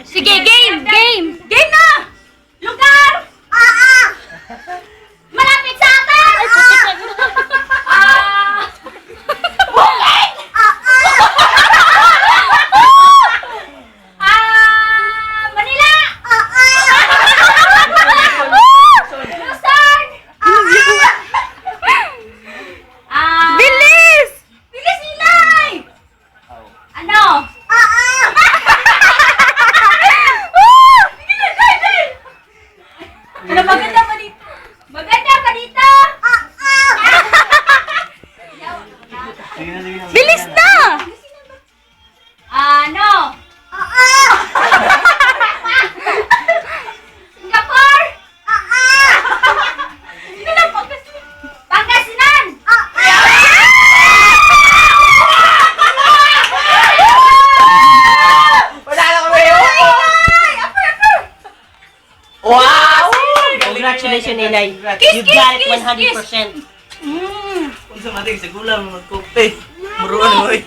Sige, game! Game! Game na! Lugar! Malapit sa atin! Bukid! Manila! Luzon! Bilis! Bilis Inay! Ano? Ano, maganda pa dito? Maganda pa dito? Bilis na! Ano? Singapore? Sino lang Pangasinan? Wala na kami! Wow! Congratulations, Inay. You got it 100%. Mm. Kung sa mating sa gulang, magkukte. Muruan mo eh.